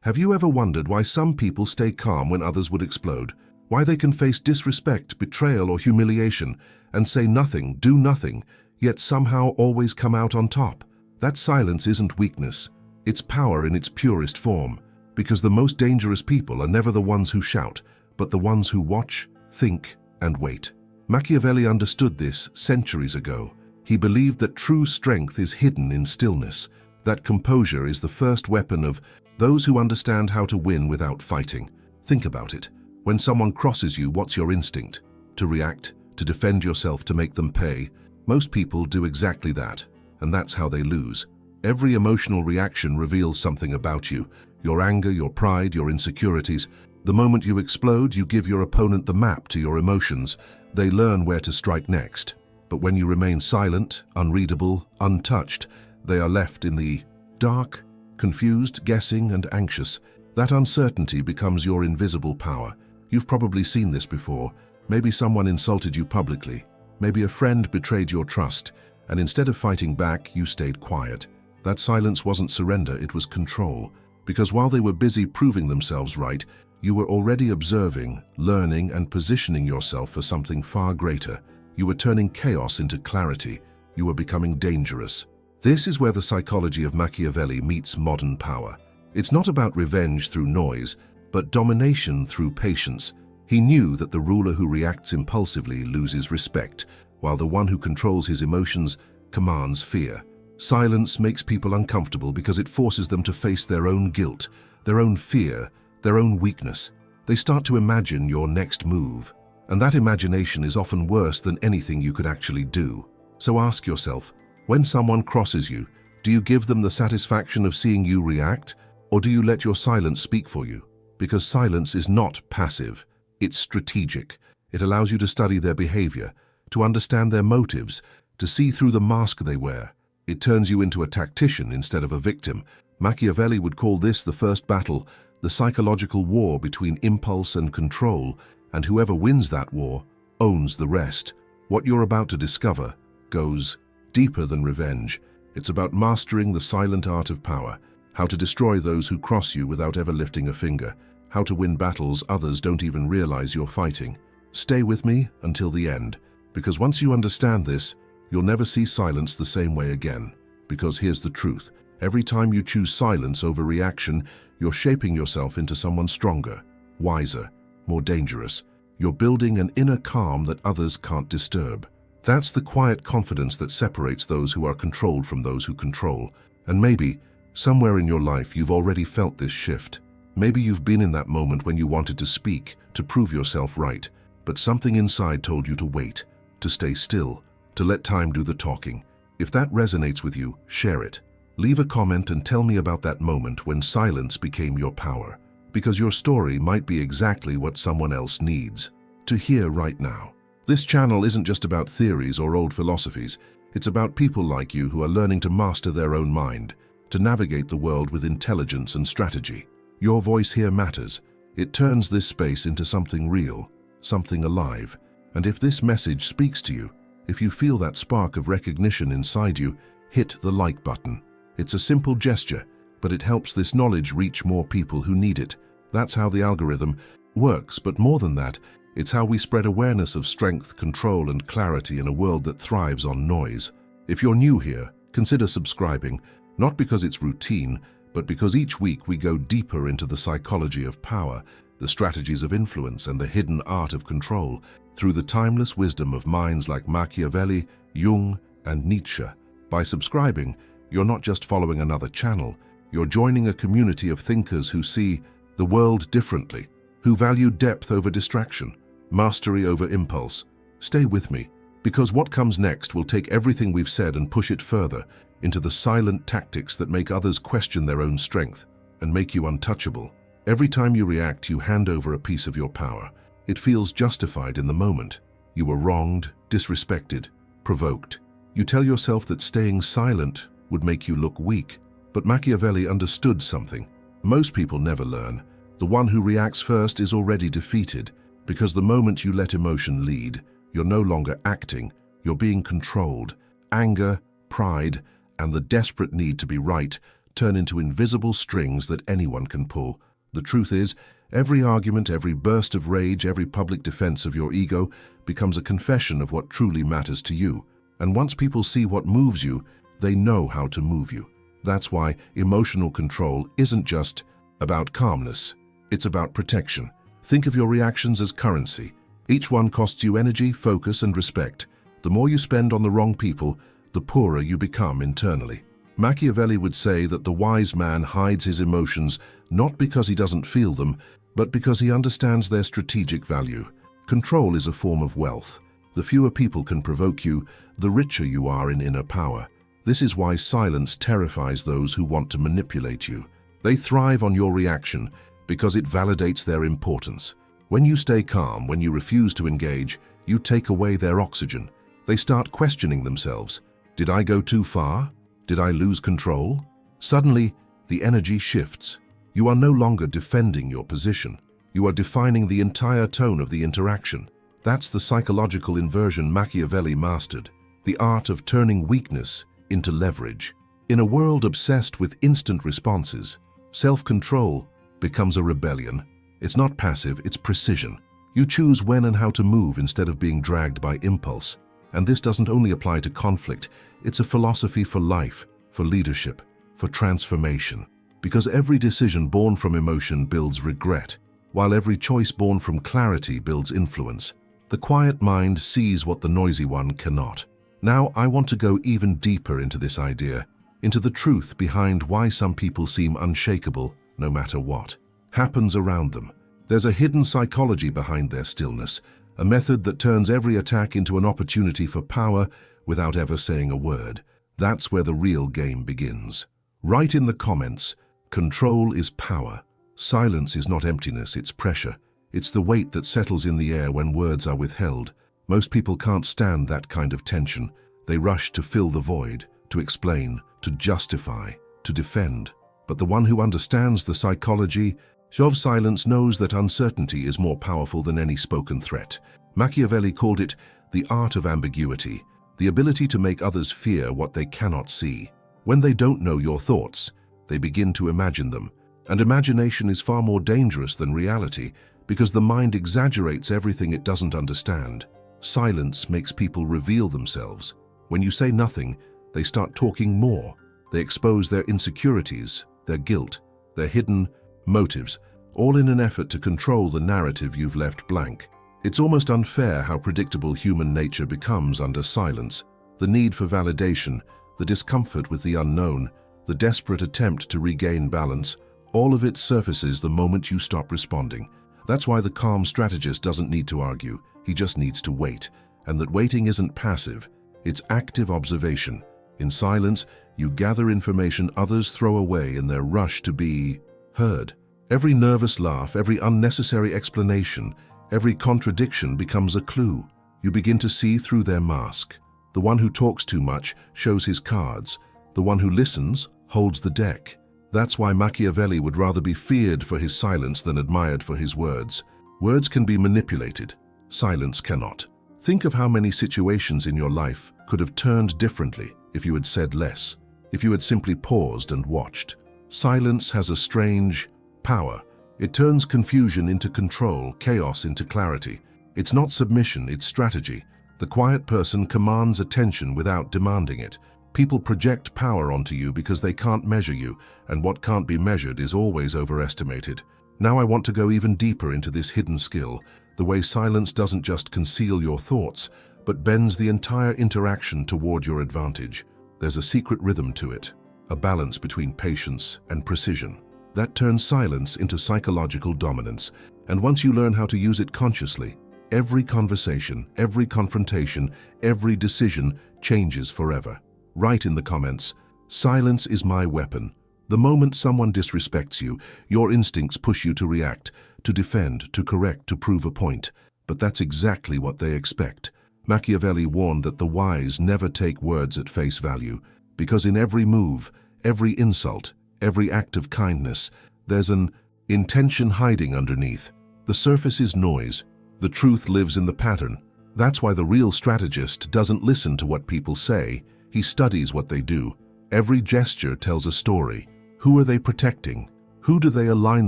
Have you ever wondered why some people stay calm when others would explode? Why they can face disrespect, betrayal, or humiliation and say nothing, do nothing, yet somehow always come out on top? That silence isn't weakness. It's power in its purest form. Because the most dangerous people are never the ones who shout, but the ones who watch, think, and wait. Machiavelli understood this centuries ago. He believed that true strength is hidden in stillness, that composure is the first weapon of those who understand how to win without fighting. Think about it. When someone crosses you, what's your instinct? To react, to defend yourself, to make them pay. Most people do exactly that, and that's how they lose. Every emotional reaction reveals something about you. Your anger, your pride, your insecurities. The moment you explode, you give your opponent the map to your emotions. They learn where to strike next. But when you remain silent, unreadable, untouched, they are left in the dark, confused, guessing, and anxious. That uncertainty becomes your invisible power. You've probably seen this before. Maybe someone insulted you publicly. Maybe a friend betrayed your trust, and instead of fighting back, you stayed quiet. That silence wasn't surrender, it was control. Because while they were busy proving themselves right, you were already observing, learning, and positioning yourself for something far greater. You were turning chaos into clarity. You were becoming dangerous. This is where the psychology of Machiavelli meets modern power. It's not about revenge through noise, but domination through patience. He knew that the ruler who reacts impulsively loses respect, while the one who controls his emotions commands fear. Silence makes people uncomfortable because it forces them to face their own guilt, their own fear, their own weakness. They start to imagine your next move, and that imagination is often worse than anything you could actually do. So ask yourself, when someone crosses you, do you give them the satisfaction of seeing you react, or do you let your silence speak for you? Because silence is not passive, it's strategic. It allows you to study their behavior, to understand their motives, to see through the mask they wear. It turns you into a tactician instead of a victim. Machiavelli would call this the first battle, the psychological war between impulse and control, and whoever wins that war owns the rest. What you're about to discover goes deeper than revenge. It's about mastering the silent art of power, how to destroy those who cross you without ever lifting a finger, how to win battles others don't even realize you're fighting. Stay with me until the end, because once you understand this, you'll never see silence the same way again. Because here's the truth. Every time you choose silence over reaction, you're shaping yourself into someone stronger, wiser, more dangerous. You're building an inner calm that others can't disturb. That's the quiet confidence that separates those who are controlled from those who control. And maybe, somewhere in your life, you've already felt this shift. Maybe you've been in that moment when you wanted to speak, to prove yourself right, but something inside told you to wait, to stay still, to let time do the talking. If that resonates with you, share it. Leave a comment and tell me about that moment when silence became your power, because your story might be exactly what someone else needs to hear right now. This channel isn't just about theories or old philosophies. It's about people like you who are learning to master their own mind, to navigate the world with intelligence and strategy. Your voice here matters. It turns this space into something real, something alive. And if this message speaks to you, if you feel that spark of recognition inside you, hit the like button. It's a simple gesture, but it helps this knowledge reach more people who need it. That's how the algorithm works, but more than that, it's how we spread awareness of strength, control, and clarity in a world that thrives on noise. If you're new here, consider subscribing, not because it's routine, but because each week we go deeper into the psychology of power, the strategies of influence, and the hidden art of control, through the timeless wisdom of minds like Machiavelli, Jung, and Nietzsche. By subscribing, you're not just following another channel, you're joining a community of thinkers who see the world differently, who value depth over distraction, mastery over impulse. Stay with me, because what comes next will take everything we've said and push it further into the silent tactics that make others question their own strength and make you untouchable. Every time you react, you hand over a piece of your power. It feels justified in the moment. You were wronged, disrespected, provoked. You tell yourself that staying silent would make you look weak. But Machiavelli understood something. Most people never learn. The one who reacts first is already defeated, because the moment you let emotion lead, you're no longer acting, you're being controlled. Anger, pride, and the desperate need to be right turn into invisible strings that anyone can pull. The truth is, every argument, every burst of rage, every public defense of your ego becomes a confession of what truly matters to you. And once people see what moves you, they know how to move you. That's why emotional control isn't just about calmness. It's about protection. Think of your reactions as currency. Each one costs you energy, focus, and respect. The more you spend on the wrong people, the poorer you become internally. Machiavelli would say that the wise man hides his emotions not because he doesn't feel them, but because he understands their strategic value. Control is a form of wealth. The fewer people can provoke you, the richer you are in inner power. This is why silence terrifies those who want to manipulate you. They thrive on your reaction because it validates their importance. When you stay calm, when you refuse to engage, you take away their oxygen. They start questioning themselves. Did I go too far? Did I lose control? Suddenly, the energy shifts. You are no longer defending your position. You are defining the entire tone of the interaction. That's the psychological inversion Machiavelli mastered, the art of turning weakness into leverage. In a world obsessed with instant responses, self-control becomes a rebellion. It's not passive, it's precision. You choose when and how to move instead of being dragged by impulse. And this doesn't only apply to conflict, it's a philosophy for life, for leadership, for transformation. Because every decision born from emotion builds regret, while every choice born from clarity builds influence. The quiet mind sees what the noisy one cannot. Now I want to go even deeper into this idea, into the truth behind why some people seem unshakable no matter what happens around them. There's a hidden psychology behind their stillness, a method that turns every attack into an opportunity for power without ever saying a word. That's where the real game begins. Write in the comments, control is power. Silence is not emptiness, it's pressure. It's the weight that settles in the air when words are withheld. Most people can't stand that kind of tension. They rush to fill the void, to explain, to justify, to defend. But the one who understands the psychology of silence knows that uncertainty is more powerful than any spoken threat. Machiavelli called it the art of ambiguity, the ability to make others fear what they cannot see. When they don't know your thoughts, they begin to imagine them. And imagination is far more dangerous than reality because the mind exaggerates everything it doesn't understand. Silence makes people reveal themselves. When you say nothing, they start talking more. They expose their insecurities, their guilt, their hidden motives, all in an effort to control the narrative you've left blank. It's almost unfair how predictable human nature becomes under silence. The need for validation, the discomfort with the unknown, the desperate attempt to regain balance, all of it surfaces the moment you stop responding. That's why the calm strategist doesn't need to argue, he just needs to wait. And that waiting isn't passive, it's active observation. In silence, you gather information others throw away in their rush to be heard. Every nervous laugh, every unnecessary explanation, every contradiction becomes a clue. You begin to see through their mask. The one who talks too much shows his cards. The one who listens holds the deck. That's why Machiavelli would rather be feared for his silence than admired for his words. Words can be manipulated. Silence cannot. Think of how many situations in your life could have turned differently if you had said less, if you had simply paused and watched. Silence has a strange power. It turns confusion into control, chaos into clarity. It's not submission, it's strategy. The quiet person commands attention without demanding it. People project power onto you because they can't measure you, and what can't be measured is always overestimated. Now I want to go even deeper into this hidden skill, the way silence doesn't just conceal your thoughts, but bends the entire interaction toward your advantage. There's a secret rhythm to it, a balance between patience and precision. That turns silence into psychological dominance, and once you learn how to use it consciously, every conversation, every confrontation, every decision changes forever. Write in the comments, silence is my weapon. The moment someone disrespects you, your instincts push you to react, to defend, to correct, to prove a point. But that's exactly what they expect. Machiavelli warned that the wise never take words at face value, because in every move, every insult, every act of kindness, there's an intention hiding underneath. The surface is noise. The truth lives in the pattern. That's why the real strategist doesn't listen to what people say. He studies what they do. Every gesture tells a story. Who are they protecting? Who do they align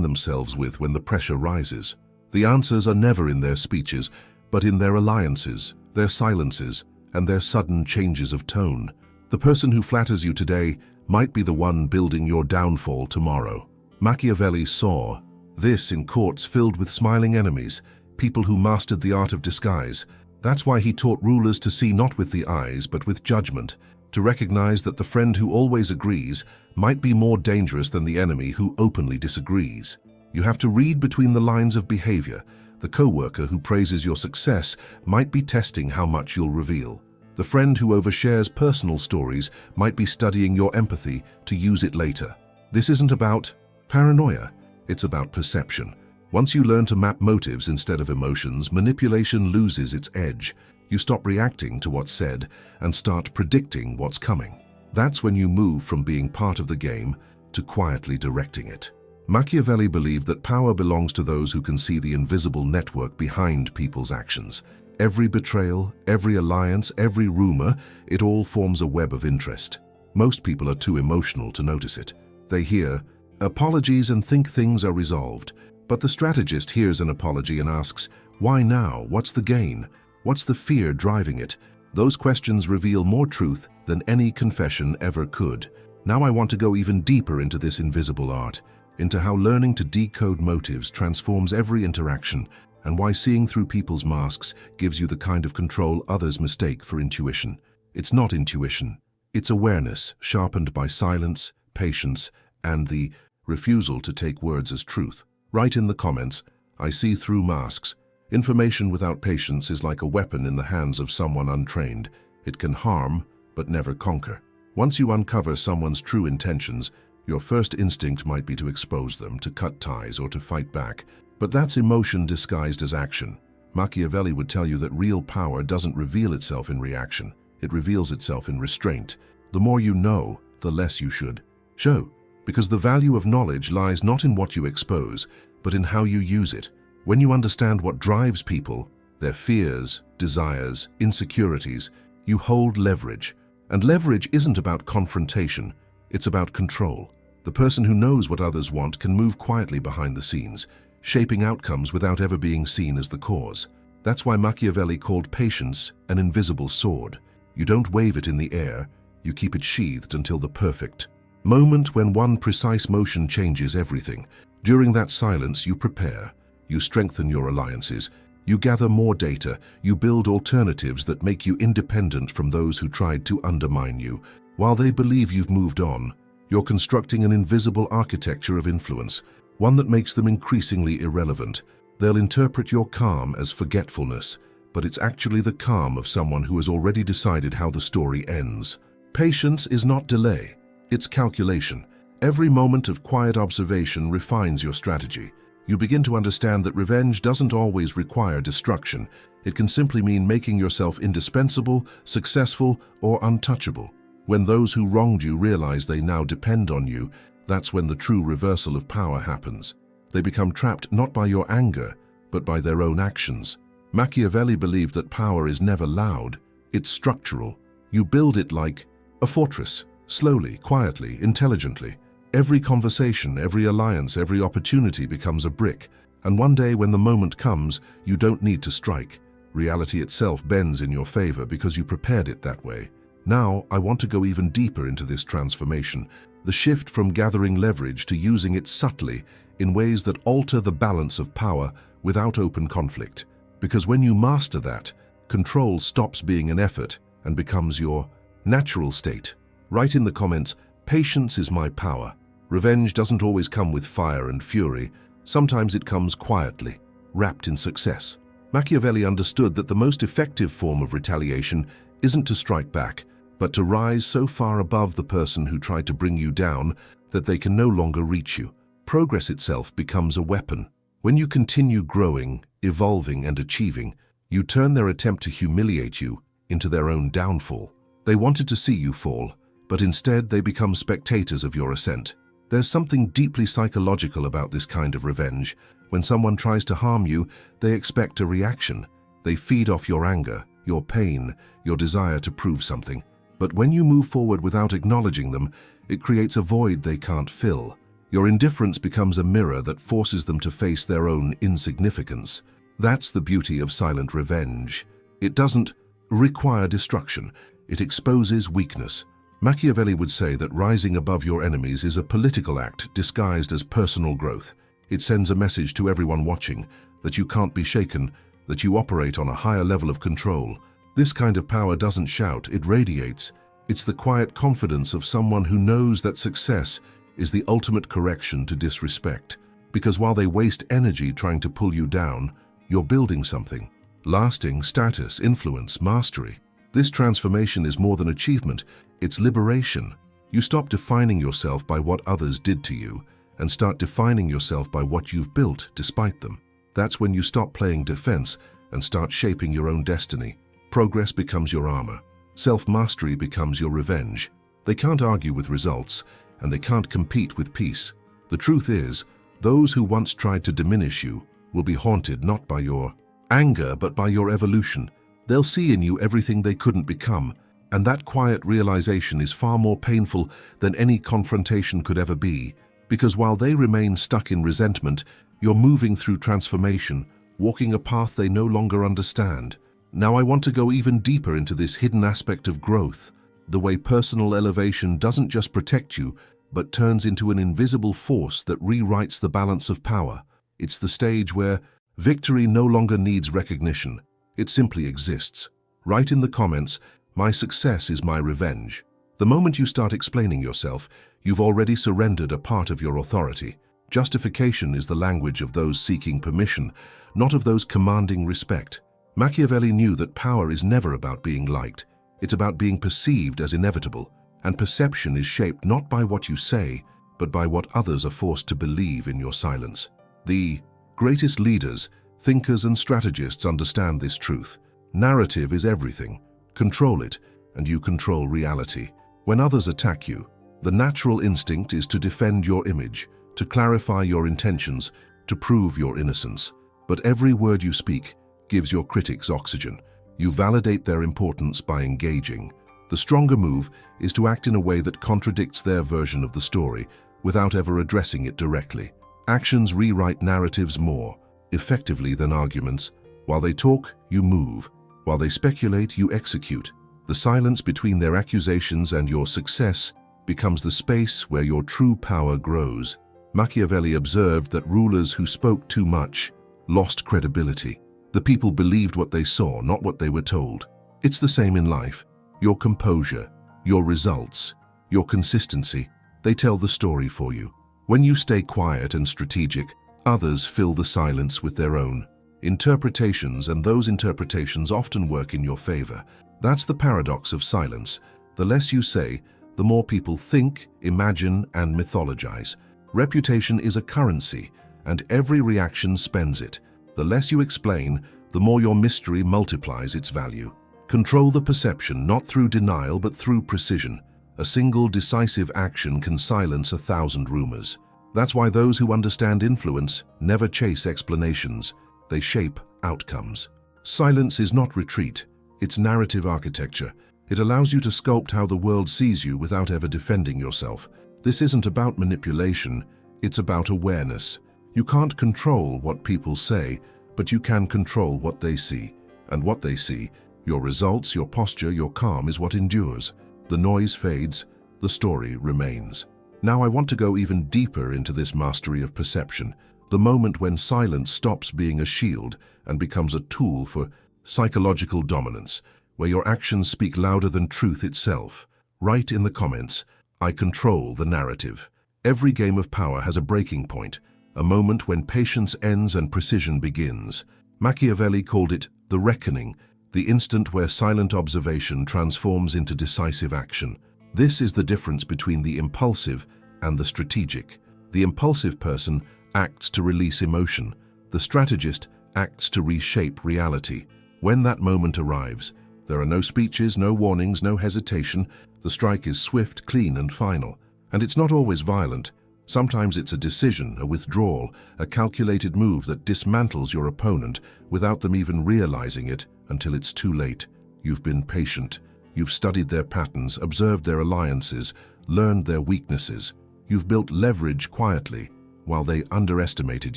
themselves with when the pressure rises? The answers are never in their speeches, but in their alliances, their silences, and their sudden changes of tone. The person who flatters you today might be the one building your downfall tomorrow. Machiavelli saw this in courts filled with smiling enemies, people who mastered the art of disguise. That's why he taught rulers to see not with the eyes, but with judgment, to recognize that the friend who always agrees might be more dangerous than the enemy who openly disagrees. You have to read between the lines of behavior. The co-worker who praises your success might be testing how much you'll reveal. The friend who overshares personal stories might be studying your empathy to use it later. This isn't about paranoia, it's about perception. Once you learn to map motives instead of emotions, manipulation loses its edge. You stop reacting to what's said and start predicting what's coming. That's when you move from being part of the game to quietly directing it. Machiavelli believed that power belongs to those who can see the invisible network behind people's actions. Every betrayal, every alliance, every rumor, it all forms a web of interest. Most people are too emotional to notice it. They hear apologies and think things are resolved. But the strategist hears an apology and asks, why now? What's the gain? What's the fear driving it? Those questions reveal more truth than any confession ever could. Now I want to go even deeper into this invisible art, into how learning to decode motives transforms every interaction, and why seeing through people's masks gives you the kind of control others mistake for intuition. It's not intuition. It's awareness, sharpened by silence, patience, and the refusal to take words as truth. Write in the comments, I see through masks. Information without patience is like a weapon in the hands of someone untrained. It can harm, but never conquer. Once you uncover someone's true intentions, your first instinct might be to expose them, to cut ties, or to fight back. But that's emotion disguised as action. Machiavelli would tell you that real power doesn't reveal itself in reaction. It reveals itself in restraint. The more you know, the less you should show. Because the value of knowledge lies not in what you expose, but in how you use it. When you understand what drives people, their fears, desires, insecurities, you hold leverage. And leverage isn't about confrontation, it's about control. The person who knows what others want can move quietly behind the scenes, shaping outcomes without ever being seen as the cause. That's why Machiavelli called patience an invisible sword. You don't wave it in the air, you keep it sheathed until the perfect moment when one precise motion changes everything. During that silence, you prepare, you strengthen your alliances, you gather more data, you build alternatives that make you independent from those who tried to undermine you. While they believe you've moved on, you're constructing an invisible architecture of influence, one that makes them increasingly irrelevant. They'll interpret your calm as forgetfulness, but it's actually the calm of someone who has already decided how the story ends. Patience is not delay. It's calculation. Every moment of quiet observation refines your strategy. You begin to understand that revenge doesn't always require destruction. It can simply mean making yourself indispensable, successful, or untouchable. When those who wronged you realize they now depend on you, that's when the true reversal of power happens. They become trapped not by your anger, but by their own actions. Machiavelli believed that power is never loud. It's structural. You build it like a fortress. Slowly, quietly, intelligently. Every conversation, every alliance, every opportunity becomes a brick. And one day when the moment comes, you don't need to strike. Reality itself bends in your favor because you prepared it that way. Now, I want to go even deeper into this transformation. The shift from gathering leverage to using it subtly in ways that alter the balance of power without open conflict. Because when you master that, control stops being an effort and becomes your natural state. Write in the comments, patience is my power. Revenge doesn't always come with fire and fury. Sometimes it comes quietly, wrapped in success. Machiavelli understood that the most effective form of retaliation isn't to strike back, but to rise so far above the person who tried to bring you down that they can no longer reach you. Progress itself becomes a weapon. When you continue growing, evolving, and achieving, you turn their attempt to humiliate you into their own downfall. They wanted to see you fall, but instead they become spectators of your ascent. There's something deeply psychological about this kind of revenge. When someone tries to harm you, they expect a reaction. They feed off your anger, your pain, your desire to prove something. But when you move forward without acknowledging them, It creates a void they can't fill. Your indifference becomes a mirror that forces them to face their own insignificance. That's the beauty of silent revenge. It doesn't require destruction. It exposes weakness. Machiavelli would say that rising above your enemies is a political act disguised as personal growth. It sends a message to everyone watching that you can't be shaken, that you operate on a higher level of control. This kind of power doesn't shout, it radiates. It's the quiet confidence of someone who knows that success is the ultimate correction to disrespect. Because while they waste energy trying to pull you down, you're building something. Lasting status, influence, mastery. This transformation is more than achievement, it's liberation. You stop defining yourself by what others did to you and start defining yourself by what you've built despite them. That's when you stop playing defense and start shaping your own destiny. Progress becomes your armor. Self-mastery becomes your revenge. They can't argue with results, and they can't compete with peace. The truth is, those who once tried to diminish you will be haunted not by your anger, but by your evolution. They'll see in you everything they couldn't become, and that quiet realization is far more painful than any confrontation could ever be, because while they remain stuck in resentment, you're moving through transformation, walking a path they no longer understand. Now I want to go even deeper into this hidden aspect of growth, the way personal elevation doesn't just protect you, but turns into an invisible force that rewrites the balance of power. It's the stage where victory no longer needs recognition. It simply exists. Write in the comments, "My success is my revenge." The moment you start explaining yourself, you've already surrendered a part of your authority. Justification is the language of those seeking permission, not of those commanding respect. Machiavelli knew that power is never about being liked. It's about being perceived as inevitable, and perception is shaped not by what you say, but by what others are forced to believe in your silence. The greatest leaders, thinkers, and strategists understand this truth. Narrative is everything. Control it, and you control reality. When others attack you, the natural instinct is to defend your image, to clarify your intentions, to prove your innocence. But every word you speak gives your critics oxygen. You validate their importance by engaging. The stronger move is to act in a way that contradicts their version of the story without ever addressing it directly. Actions rewrite narratives more effectively than arguments. While they talk, you move. While they speculate, you execute. The silence between their accusations and your success becomes the space where your true power grows. Machiavelli observed that rulers who spoke too much lost credibility. The people believed what they saw, not what they were told. It's the same in life. Your composure, your results, your consistency, they tell the story for you. When you stay quiet and strategic, others fill the silence with their own interpretations, and those interpretations often work in your favor. That's the paradox of silence. The less you say, the more people think, imagine, and mythologize. Reputation is a currency, and every reaction spends it. The less you explain, the more your mystery multiplies its value. Control the perception, not through denial, but through precision. A single decisive action can silence 1,000 rumors. That's why those who understand influence never chase explanations. They shape outcomes. Silence is not retreat. It's narrative architecture. It allows you to sculpt how the world sees you without ever defending yourself. This isn't about manipulation. It's about awareness. You can't control what people say, but you can control what they see. And what they see, your results, your posture, your calm, is what endures. The noise fades, the story remains. Now I want to go even deeper into this mastery of perception, the moment when silence stops being a shield and becomes a tool for psychological dominance, where your actions speak louder than truth itself. Write in the comments, "I control the narrative." Every game of power has a breaking point, a moment when patience ends and precision begins. Machiavelli called it the reckoning, the instant where silent observation transforms into decisive action. This is the difference between the impulsive and the strategic. The impulsive person acts to release emotion. The strategist acts to reshape reality. When that moment arrives, there are no speeches, no warnings, no hesitation. The strike is swift, clean, and final. And it's not always violent. Sometimes it's a decision, a withdrawal, a calculated move that dismantles your opponent without them even realizing it until it's too late. You've been patient. You've studied their patterns, observed their alliances, learned their weaknesses. You've built leverage quietly while they underestimated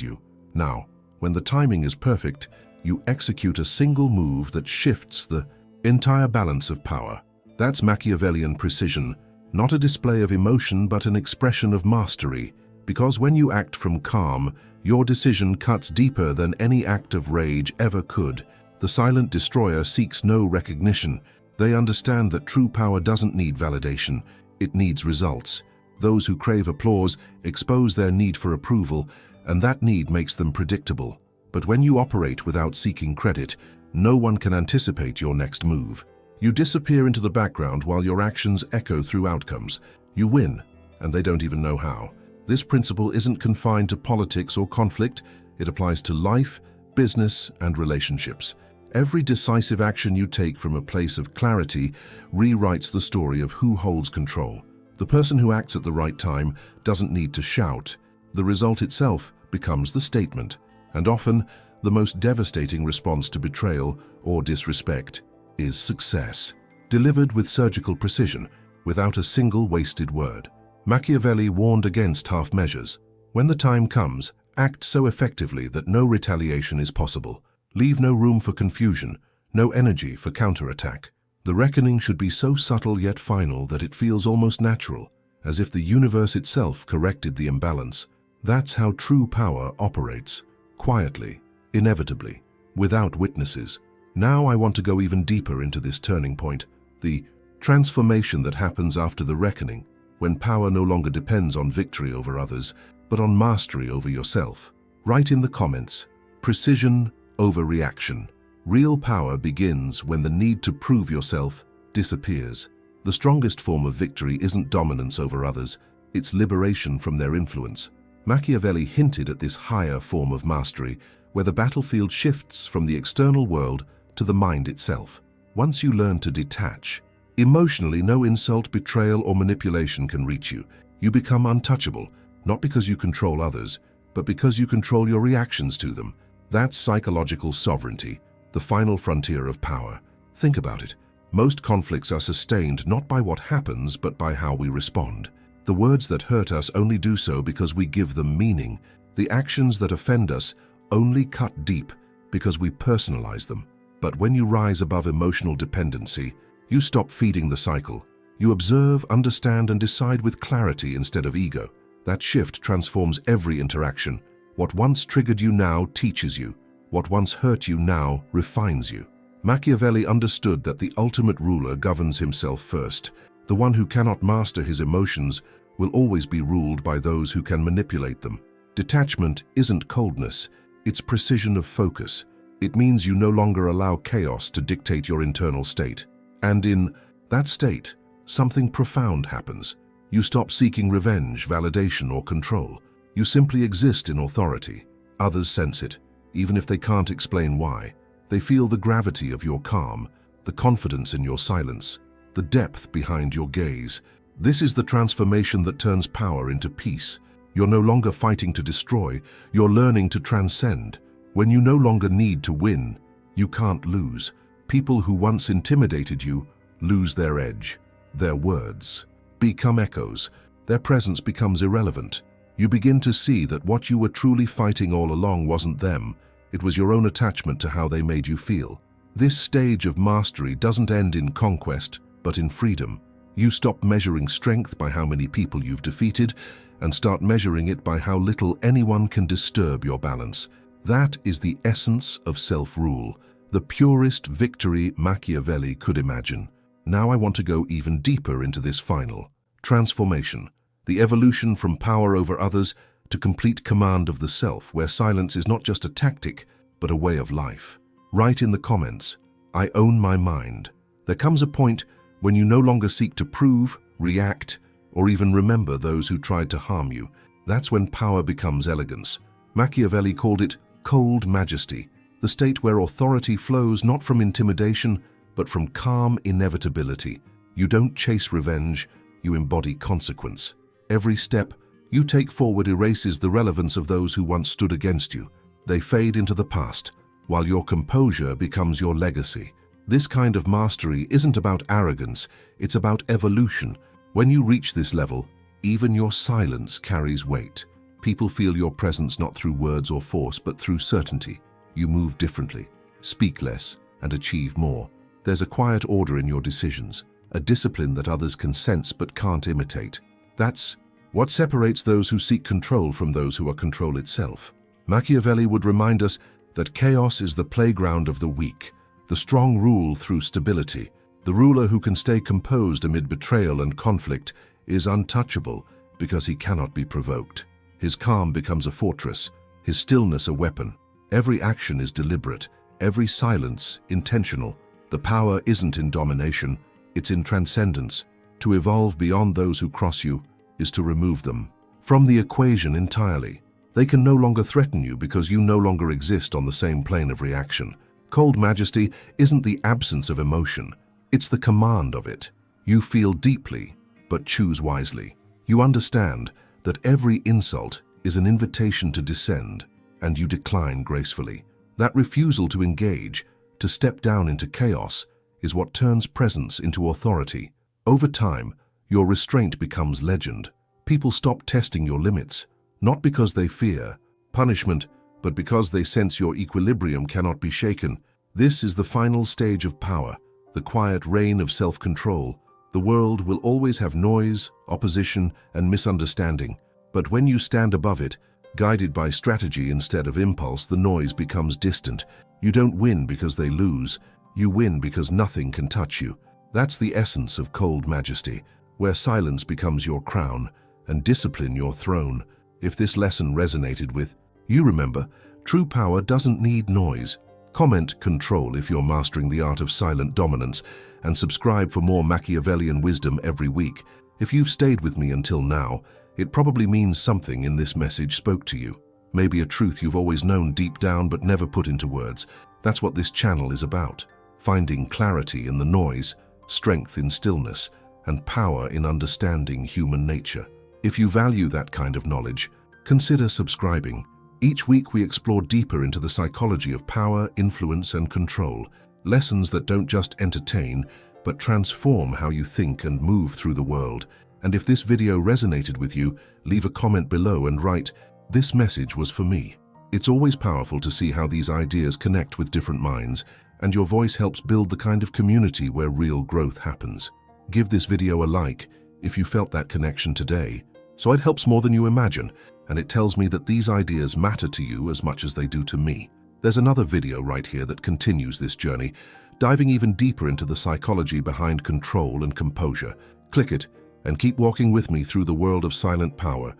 you. Now, when the timing is perfect, you execute a single move that shifts the entire balance of power. That's Machiavellian precision, not a display of emotion but an expression of mastery. Because when you act from calm, your decision cuts deeper than any act of rage ever could. The silent destroyer seeks no recognition. They understand that true power doesn't need validation, it needs results. Those who crave applause expose their need for approval, and that need makes them predictable. But when you operate without seeking credit, no one can anticipate your next move. You disappear into the background while your actions echo through outcomes. You win, and they don't even know how. This principle isn't confined to politics or conflict. It applies to life, business, and relationships. Every decisive action you take from a place of clarity rewrites the story of who holds control. The person who acts at the right time doesn't need to shout. The result itself becomes the statement, and often the most devastating response to betrayal or disrespect is success, delivered with surgical precision, without a single wasted word. Machiavelli warned against half measures. When the time comes, act so effectively that no retaliation is possible. Leave no room for confusion, no energy for counterattack. The reckoning should be so subtle yet final that it feels almost natural, as if the universe itself corrected the imbalance. That's how true power operates, quietly, inevitably, without witnesses. Now I want to go even deeper into this turning point, the transformation that happens after the reckoning, when power no longer depends on victory over others, but on mastery over yourself. Write in the comments, precision over reaction. Real power begins when the need to prove yourself disappears. The strongest form of victory isn't dominance over others, it's liberation from their influence. Machiavelli hinted at this higher form of mastery, where the battlefield shifts from the external world to the mind itself. Once you learn to detach, emotionally no insult, betrayal, or manipulation can reach you. You become untouchable, not because you control others, but because you control your reactions to them. That's psychological sovereignty, the final frontier of power. Think about it. Most conflicts are sustained not by what happens, but by how we respond. The words that hurt us only do so because we give them meaning. The actions that offend us only cut deep because we personalize them. But when you rise above emotional dependency, you stop feeding the cycle. You observe, understand, and decide with clarity instead of ego. That shift transforms every interaction. What once triggered you now teaches you. What once hurt you now refines you. Machiavelli understood that the ultimate ruler governs himself first. The one who cannot master his emotions will always be ruled by those who can manipulate them. Detachment isn't coldness, it's precision of focus. It means you no longer allow chaos to dictate your internal state. And in that state, something profound happens. You stop seeking revenge, validation, or control. You simply exist in authority. Others sense it, even if they can't explain why. They feel the gravity of your calm, the confidence in your silence, the depth behind your gaze. This is the transformation that turns power into peace. You're no longer fighting to destroy, you're learning to transcend. When you no longer need to win, you can't lose. People who once intimidated you lose their edge. Their words become echoes. Their presence becomes irrelevant. You begin to see that what you were truly fighting all along wasn't them. It was your own attachment to how they made you feel. This stage of mastery doesn't end in conquest, but in freedom. You stop measuring strength by how many people you've defeated and start measuring it by how little anyone can disturb your balance. That is the essence of self-rule, the purest victory Machiavelli could imagine. Now I want to go even deeper into this final transformation, the evolution from power over others to complete command of the self, where silence is not just a tactic, but a way of life. Write in the comments, I own my mind. There comes a point when you no longer seek to prove, react, or even remember those who tried to harm you. That's when power becomes elegance. Machiavelli called it cold majesty, the state where authority flows not from intimidation, but from calm inevitability. You don't chase revenge, you embody consequence. Every step you take forward erases the relevance of those who once stood against you. They fade into the past, while your composure becomes your legacy. This kind of mastery isn't about arrogance, it's about evolution. When you reach this level, even your silence carries weight. People feel your presence not through words or force, but through certainty. You move differently, speak less, and achieve more. There's a quiet order in your decisions, a discipline that others can sense but can't imitate. That's what separates those who seek control from those who are control itself. Machiavelli would remind us that chaos is the playground of the weak. The strong rule through stability. The ruler who can stay composed amid betrayal and conflict is untouchable because he cannot be provoked. His calm becomes a fortress, his stillness a weapon. Every action is deliberate, every silence intentional. The power isn't in domination, it's in transcendence. To evolve beyond those who cross you is to remove them from the equation entirely. They can no longer threaten you because you no longer exist on the same plane of reaction. Cold majesty isn't the absence of emotion, it's the command of it. You feel deeply, but choose wisely. You understand that every insult is an invitation to descend, and you decline gracefully. That refusal to engage, to step down into chaos, is what turns presence into authority. Over time, your restraint becomes legend. People stop testing your limits, not because they fear punishment, but because they sense your equilibrium cannot be shaken. This is the final stage of power, the quiet reign of self-control. The world will always have noise, opposition, and misunderstanding, but when you stand above it, guided by strategy instead of impulse, the noise becomes distant. You don't win because they lose, you win because nothing can touch you. That's the essence of cold majesty, where silence becomes your crown and discipline your throne. If this lesson resonated with you, remember, true power doesn't need noise. Comment control if you're mastering the art of silent dominance, and subscribe for more Machiavellian wisdom every week. If you've stayed with me until now, it probably means something in this message spoke to you. Maybe a truth you've always known deep down but never put into words. That's what this channel is about. Finding clarity in the noise, strength in stillness, and power in understanding human nature. If you value that kind of knowledge, consider subscribing. Each week we explore deeper into the psychology of power, influence, and control. Lessons that don't just entertain, but transform how you think and move through the world. And if this video resonated with you, leave a comment below and write, "This message was for me." It's always powerful to see how these ideas connect with different minds, and your voice helps build the kind of community where real growth happens. Give this video a like if you felt that connection today. So it helps more than you imagine, and it tells me that these ideas matter to you as much as they do to me. There's another video right here that continues this journey, diving even deeper into the psychology behind control and composure. Click it and keep walking with me through the world of silent power.